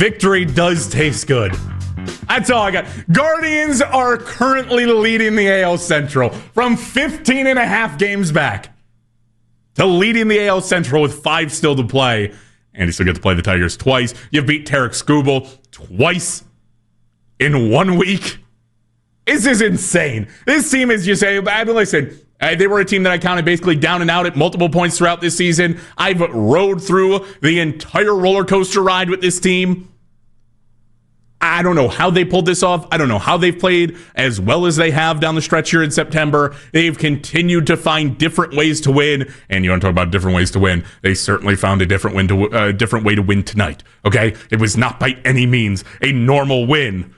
Victory does taste good. That's all I got. Guardians are currently leading the AL Central from 15 and a half games back to leading the AL Central with 5 still to play. And you still get to play the Tigers twice. You've beat Tarek Skubal twice in 1 week. This is insane. This team is just listen, they were a team that I counted basically down and out at multiple points throughout this season. I've rode through the entire roller coaster ride with this team. I don't know how they pulled this off. I don't know how they've played as well as they have down the stretch here in September. They've continued to find different ways to win. And you want to talk about different ways to win? They certainly found a different way to win tonight. Okay, it was not by any means a normal win.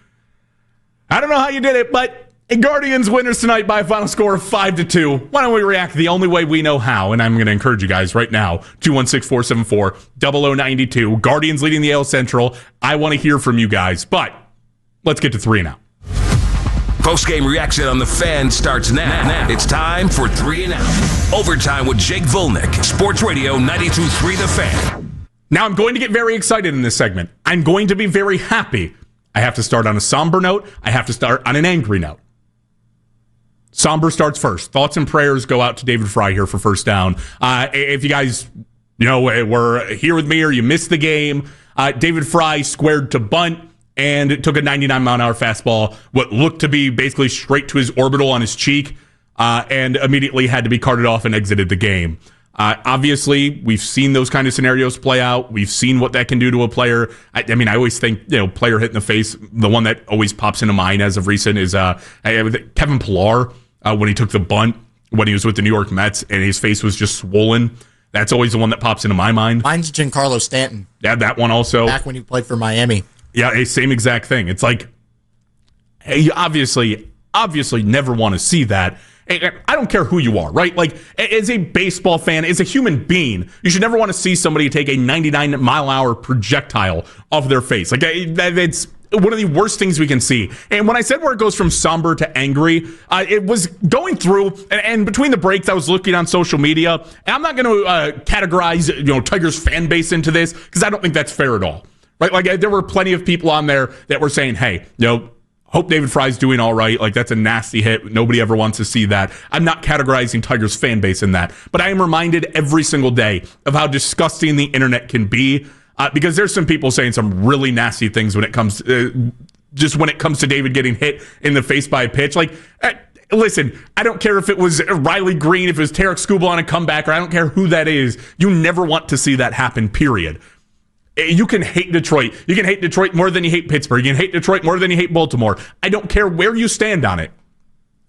I don't know how you did it, but Guardians winners tonight by a final score of 5-2. Why don't we react the only way we know how? And I'm going to encourage you guys right now, 216-474-0092. Guardians leading the AL Central. I want to hear from you guys, but let's get to 3 and out. Post-game reaction on The Fan starts now. It's time for 3 and out. Overtime with Jake Volnick. Sports Radio 92.3 The Fan. Now I'm going to get very excited in this segment. I'm going to be very happy. I have to start on a somber note. I have to start on an angry note. Somber starts first. Thoughts and prayers go out to David Fry here for first down. If you guys, were here with me or you missed the game, David Fry squared to bunt and took a 99-mile-an-hour fastball, what looked to be basically straight to his orbital on his cheek, and immediately had to be carted off and exited the game. Obviously, we've seen those kind of scenarios play out. We've seen what that can do to a player. I always think, player hit in the face, the one that always pops into mind as of recent is Kevin Pillar. When he took the bunt, when he was with the New York Mets, and his face was just swollen. That's always the one that pops into my mind. Mine's Giancarlo Stanton. Yeah, that one also. Back when he played for Miami. Yeah, same exact thing. It's like, hey, you obviously never want to see that. I don't care who you are, right? Like, as a baseball fan, as a human being, you should never want to see somebody take a 99-mile-an-hour projectile off their face. Like, it's one of the worst things we can see. And when I said where it goes from somber to angry, it was going through, and between the breaks, I was looking on social media. And I'm not going to categorize, Tigers fan base into this, because I don't think that's fair at all. Right? Like, there were plenty of people on there that were saying, hey, hope David Fry's doing all right. Like, that's a nasty hit. Nobody ever wants to see that. I'm not categorizing Tigers fan base in that. But I am reminded every single day of how disgusting the internet can be. Because there's some people saying some really nasty things when it comes to, David getting hit in the face by a pitch. Like, listen, I don't care if it was Riley Green, if it was Tarek Skubal on a comeback, or I don't care who that is. You never want to see that happen, period. You can hate Detroit. You can hate Detroit more than you hate Pittsburgh. You can hate Detroit more than you hate Baltimore. I don't care where you stand on it.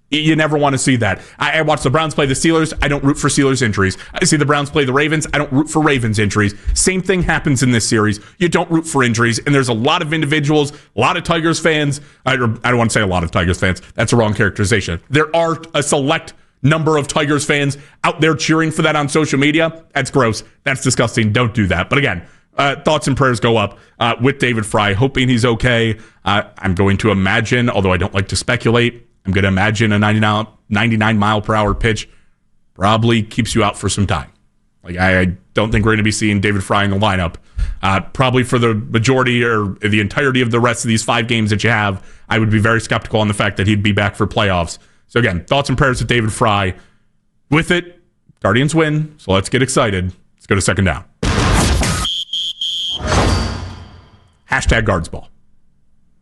You never want to see that. I watch the Browns play the Steelers. I don't root for Steelers injuries. I see the Browns play the Ravens. I don't root for Ravens injuries. Same thing happens in this series. You don't root for injuries. And there's a lot of individuals, a lot of Tigers fans. I don't want to say a lot of Tigers fans. That's a wrong characterization. There are a select number of Tigers fans out there cheering for that on social media. That's gross. That's disgusting. Don't do that. But again, thoughts and prayers go up with David Fry, hoping he's okay. I'm going to imagine, although I don't like to speculate, I'm going to imagine a 99-mile-per-hour pitch probably keeps you out for some time. Like, I don't think we're going to be seeing David Fry in the lineup. Probably for the majority or the entirety of the rest of these 5 games that you have, I would be very skeptical on the fact that he'd be back for playoffs. So again, thoughts and prayers with David Fry. With it, Guardians win, so let's get excited. Let's go to second down. Hashtag guards ball.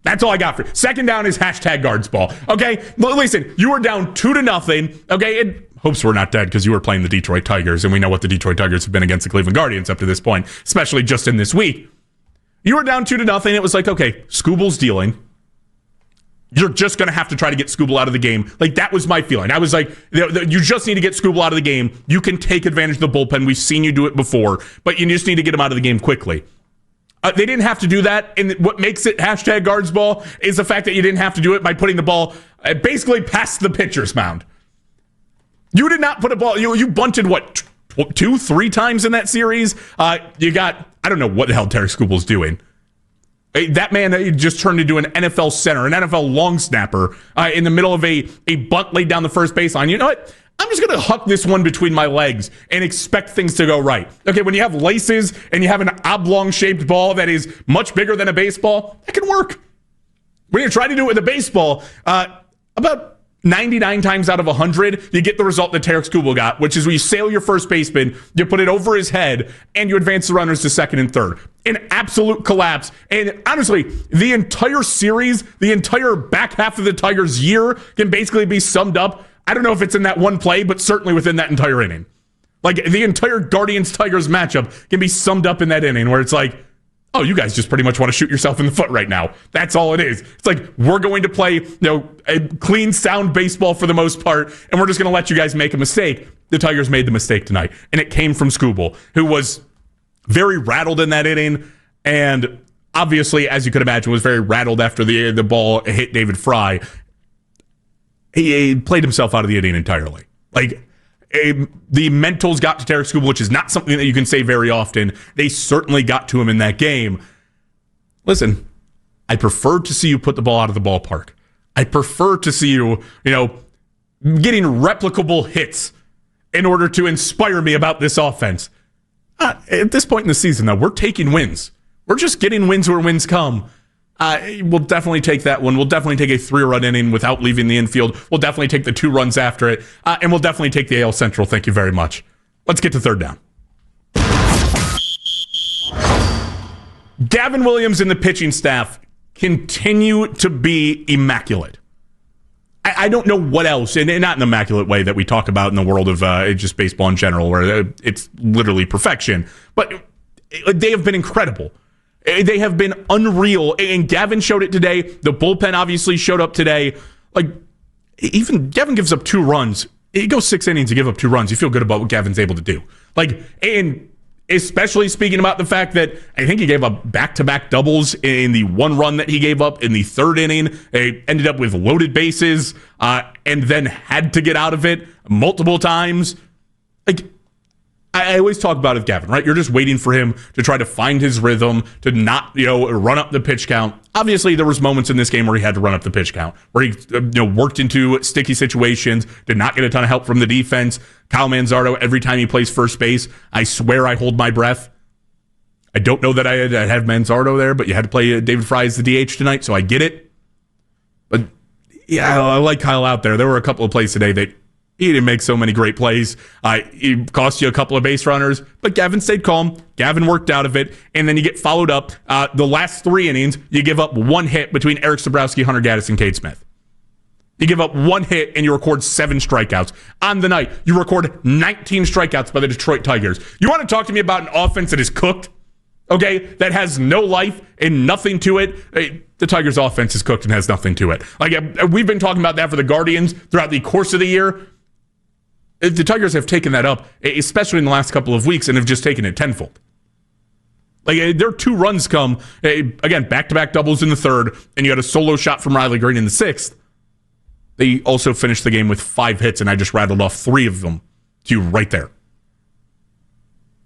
That's all I got for you. Second down is hashtag guards ball. Okay? Listen, you were down 2-0. Okay? And hopes we're not dead because you were playing the Detroit Tigers, and we know what the Detroit Tigers have been against the Cleveland Guardians up to this point, especially just in this week. You were down 2-0. It was like, okay, Skubal's dealing. You're just going to have to try to get Skubal out of the game. Like, that was my feeling. I was like, you just need to get Skubal out of the game. You can take advantage of the bullpen. We've seen you do it before, but you just need to get him out of the game quickly. They didn't have to do that, and what makes it hashtag guards ball is the fact that you didn't have to do it by putting the ball basically past the pitcher's mound. You did not put a ball, you bunted, 2-3 times in that series? You got, I don't know what the hell Tarek Skubal's doing. That man just turned into an NFL center, an NFL long snapper in the middle of a bunt laid down the first baseline. You know what? I'm just going to huck this one between my legs and expect things to go right. Okay, when you have laces and you have an oblong-shaped ball that is much bigger than a baseball, that can work. When you're trying to do it with a baseball, about 99 times out of 100, you get the result that Tarek Skubal got, which is when you sail your first baseman, you put it over his head, and you advance the runners to second and third. An absolute collapse. And honestly, the entire series, the entire back half of the Tigers' year can basically be summed up. I don't know if it's in that one play, but certainly within that entire inning. Like, the entire Guardians-Tigers matchup can be summed up in that inning where it's like, oh, you guys just pretty much want to shoot yourself in the foot right now. That's all it is. It's like, we're going to play, a clean, sound baseball for the most part, and we're just going to let you guys make a mistake. The Tigers made the mistake tonight, and it came from Skubal, who was very rattled in that inning, and obviously, as you could imagine, was very rattled after the ball hit David Fry. He played himself out of the inning entirely. Like, the mentals got to Tarek Skubal, which is not something that you can say very often. They certainly got to him in that game. Listen, I prefer to see you put the ball out of the ballpark. I prefer to see you, getting replicable hits in order to inspire me about this offense. At this point in the season, though, we're taking wins. We're just getting wins where wins come. We'll definitely take that one. We'll definitely take a 3-run inning without leaving the infield. We'll definitely take the 2 runs after it. And we'll definitely take the AL Central. Thank you very much. Let's get to third down. Gavin Williams and the pitching staff continue to be immaculate. I don't know what else, and not in an immaculate way that we talk about in the world of just baseball in general, where it's literally perfection. But they have been incredible. They have been unreal, and Gavin showed it today. The bullpen obviously showed up today. Like, even Gavin gives up 2 runs. He goes 6 innings to give up 2 runs. You feel good about what Gavin's able to do. Like, and especially speaking about the fact that I think he gave up back-to-back doubles in the 1 run that he gave up in the 3rd inning. They ended up with loaded bases and then had to get out of it multiple times. Like, I always talk about it with Gavin, right? You're just waiting for him to try to find his rhythm, to not, run up the pitch count. Obviously, there was moments in this game where he had to run up the pitch count, where he, worked into sticky situations, did not get a ton of help from the defense. Kyle Manzardo, every time he plays first base, I swear I hold my breath. I don't know that I have Manzardo there, but you had to play David Fry as the DH tonight, so I get it. But, yeah, I like Kyle out there. There were a couple of plays today that he didn't make so many great plays. He cost you a couple of base runners, but Gavin stayed calm. Gavin worked out of it, and then you get followed up. The last 3 innings, you give up 1 hit between Eric Sabrowski, Hunter Gaddis, and Cade Smith. You give up 1 hit, and you record 7 strikeouts. On the night, you record 19 strikeouts by the Detroit Tigers. You want to talk to me about an offense that is cooked? Okay, that has no life and nothing to it. The Tigers' offense is cooked and has nothing to it. Like, we've been talking about that for the Guardians throughout the course of the year. The Tigers have taken that up, especially in the last couple of weeks, and have just taken it tenfold. Like, their 2 runs come, again, back-to-back doubles in the 3rd, and you had a solo shot from Riley Green in the 6th. They also finished the game with 5 hits, and I just rattled off 3 of them to you right there.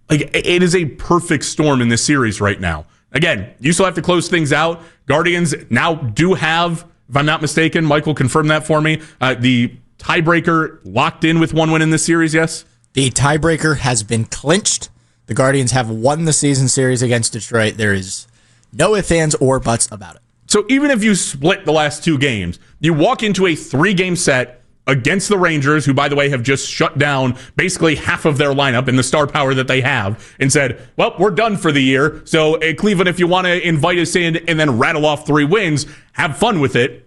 Like, it is a perfect storm in this series right now. Again, you still have to close things out. Guardians now do have, if I'm not mistaken, Michael confirmed that for me, the tiebreaker locked in with 1 win in this series, yes? The tiebreaker has been clinched. The Guardians have won the season series against Detroit. There is no ifs, ands, or buts about it. So even if you split the last 2 games, you walk into a 3-game set against the Rangers, who, by the way, have just shut down basically half of their lineup and the star power that they have, and said, well, we're done for the year. So, Cleveland, if you want to invite us in and then rattle off 3 wins, have fun with it.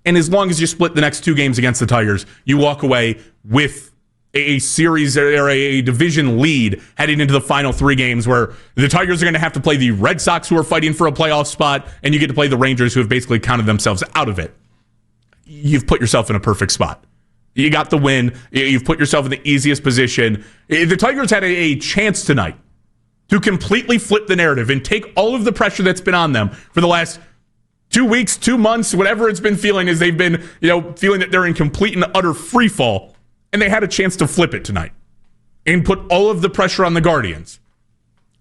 And as long as you split the next 2 games against the Tigers, you walk away with a series or a division lead heading into the final 3 games, where the Tigers are going to have to play the Red Sox, who are fighting for a playoff spot, and you get to play the Rangers, who have basically counted themselves out of it. You've put yourself in a perfect spot. You got the win. You've put yourself in the easiest position. The Tigers had a chance tonight to completely flip the narrative and take all of the pressure that's been on them for the last 2 weeks, 2 months, whatever it's been feeling, is they've been, feeling that they're in complete and utter free fall. And they had a chance to flip it tonight and put all of the pressure on the Guardians.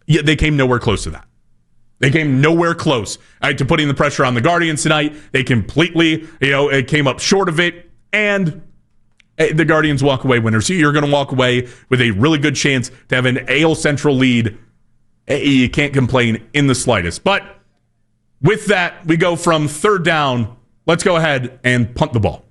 Yet they came nowhere close to that. They came nowhere close to putting the pressure on the Guardians tonight. They completely, it came up short of it. And the Guardians walk away winners. You're going to walk away with a really good chance to have an AL Central lead. You can't complain in the slightest. But with that, we go from third down. Let's go ahead and punt the ball.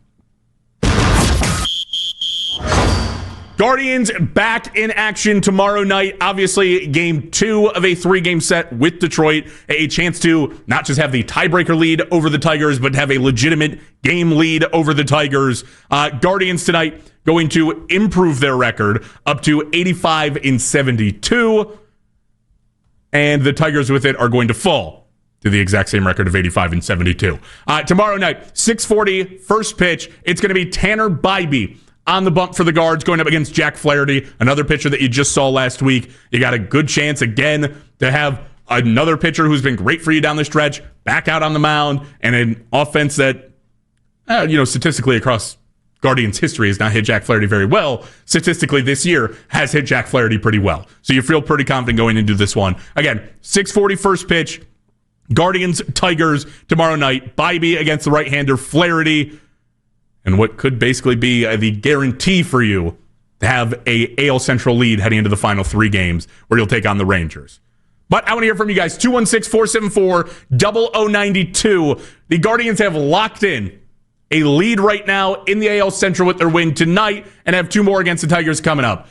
Guardians back in action tomorrow night. Obviously, game 2 of a 3-game set with Detroit. A chance to not just have the tiebreaker lead over the Tigers, but have a legitimate game lead over the Tigers. Guardians tonight going to improve their record up to 85-72. And the Tigers with it are going to fall to the exact same record of 85-72. Tomorrow night, 6:40, first pitch. It's going to be Tanner Bybee on the bump for the Guards, going up against Jack Flaherty, another pitcher that you just saw last week. You got a good chance again to have another pitcher who's been great for you down the stretch back out on the mound, and an offense that, statistically across Guardians history has not hit Jack Flaherty very well. Statistically this year has hit Jack Flaherty pretty well. So you feel pretty confident going into this one. Again, 6:40 first pitch. Guardians, Tigers tomorrow night. Bybee against the right-hander Flaherty. And what could basically be the guarantee for you to have a AL Central lead heading into the final 3 games where you'll take on the Rangers. But I want to hear from you guys. 216-474-0092. The Guardians have locked in a lead right now in the AL Central with their win tonight and have 2 more against the Tigers coming up.